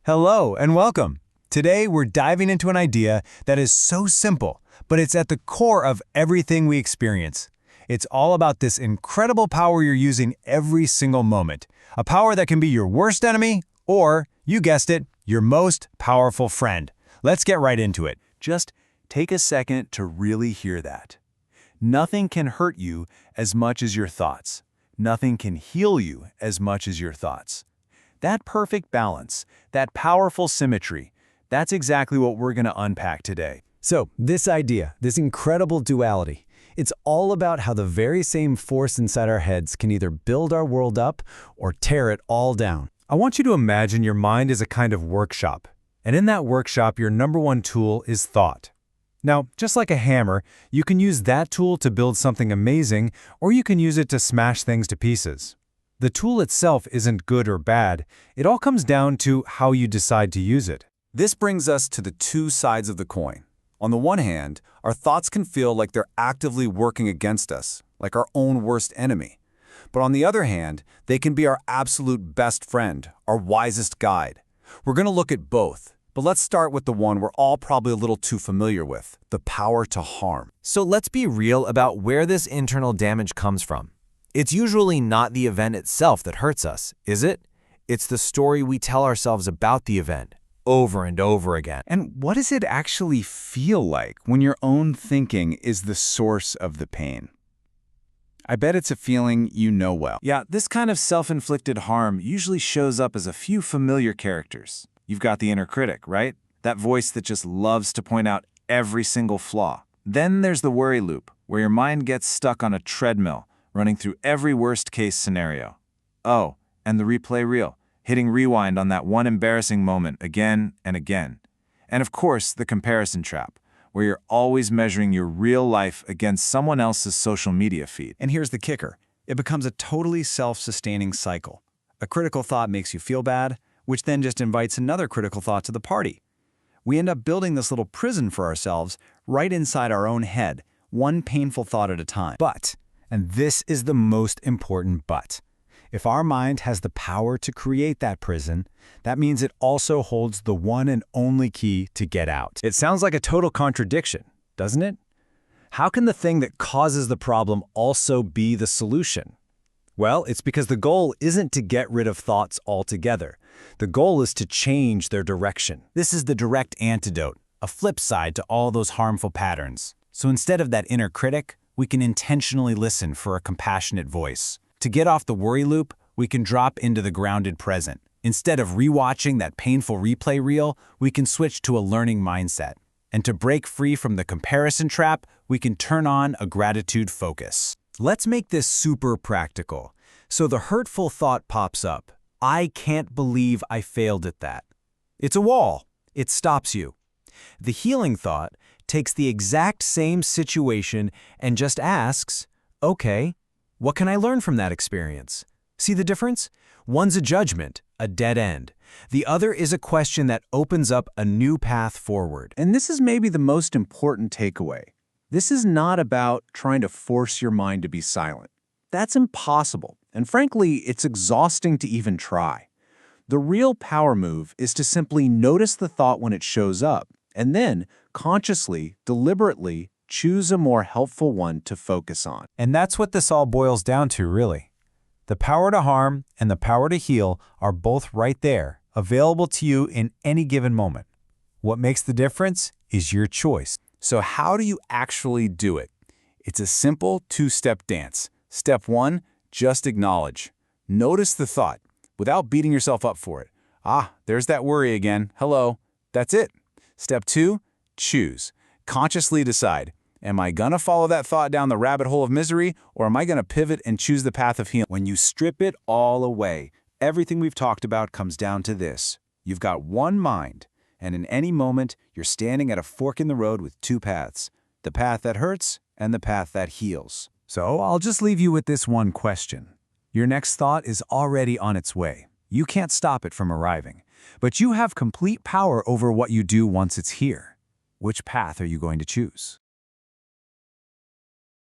Hello and welcome. Today we're diving into an idea that is so simple, but it's at the core of everything we experience. It's all about this incredible power you're using every single moment. A power that can be your worst enemy or, you guessed it, your most powerful friend. Let's get right into it. Just take a second to really hear that. Nothing can hurt you as much as your thoughts. Nothing can heal you as much as your thoughts. That perfect balance, that powerful symmetry, that's exactly what we're going to unpack today. So, this idea, this incredible duality, it's all about how the very same force inside our heads can either build our world up or tear it all down. I want you to imagine your mind is a kind of workshop, and in that workshop, your number one tool is thought. Now, just like a hammer, you can use that tool to build something amazing, or you can use it to smash things to pieces. The tool itself isn't good or bad. It all comes down to how you decide to use it. This brings us to the two sides of the coin. On the one hand, our thoughts can feel like they're actively working against us, like our own worst enemy. But on the other hand, they can be our absolute best friend, our wisest guide. We're going to look at both. But let's start with the one we're all probably a little too familiar with, the power to harm. So let's be real about where this internal damage comes from. It's usually not the event itself that hurts us, is it? It's the story we tell ourselves about the event, over and over again. And what does it actually feel like when your own thinking is the source of the pain? I bet it's a feeling you know well. Yeah, this kind of self-inflicted harm usually shows up as a few familiar characters. You've got the inner critic, right? That voice that just loves to point out every single flaw. Then there's the worry loop, where your mind gets stuck on a treadmill, running through every worst-case scenario. Oh, and the replay reel, hitting rewind on that one embarrassing moment again and again. And of course, the comparison trap, where you're always measuring your real life against someone else's social media feed. And here's the kicker. It becomes a totally self-sustaining cycle. A critical thought makes you feel bad, which then just invites another critical thought to the party. We end up building this little prison for ourselves right inside our own head, one painful thought at a time. But, and this is the most important but, if our mind has the power to create that prison, that means it also holds the one and only key to get out. It sounds like a total contradiction, doesn't it? How can the thing that causes the problem also be the solution? Well, it's because the goal isn't to get rid of thoughts altogether. The goal is to change their direction. This is the direct antidote, a flip side to all those harmful patterns. So instead of that inner critic, we can intentionally listen for a compassionate voice. To get off the worry loop, we can drop into the grounded present. Instead of rewatching that painful replay reel, we can switch to a learning mindset. And to break free from the comparison trap, we can turn on a gratitude focus. Let's make this super practical. So the hurtful thought pops up. I can't believe I failed at that. It's a wall. It stops you. The healing thought takes the exact same situation and just asks, okay, what can I learn from that experience? See the difference? One's a judgment, a dead end. The other is a question that opens up a new path forward. And this is maybe the most important takeaway. This is not about trying to force your mind to be silent. That's impossible, and frankly, it's exhausting to even try. The real power move is to simply notice the thought when it shows up, and then, consciously, deliberately, choose a more helpful one to focus on. And that's what this all boils down to, really. The power to harm and the power to heal are both right there, available to you in any given moment. What makes the difference is your choice. So how do you actually do it? It's a simple two-step dance. Step 1, just acknowledge. Notice the thought, without beating yourself up for it. Ah, there's that worry again. Hello. That's it. Step 2, choose. Consciously decide, am I gonna follow that thought down the rabbit hole of misery, or am I gonna pivot and choose the path of healing? When you strip it all away, everything we've talked about comes down to this. You've got one mind, and in any moment, you're standing at a fork in the road with two paths, the path that hurts and the path that heals. So I'll just leave you with this one question. Your next thought is already on its way. You can't stop it from arriving, but you have complete power over what you do once it's here. Which path are you going to choose?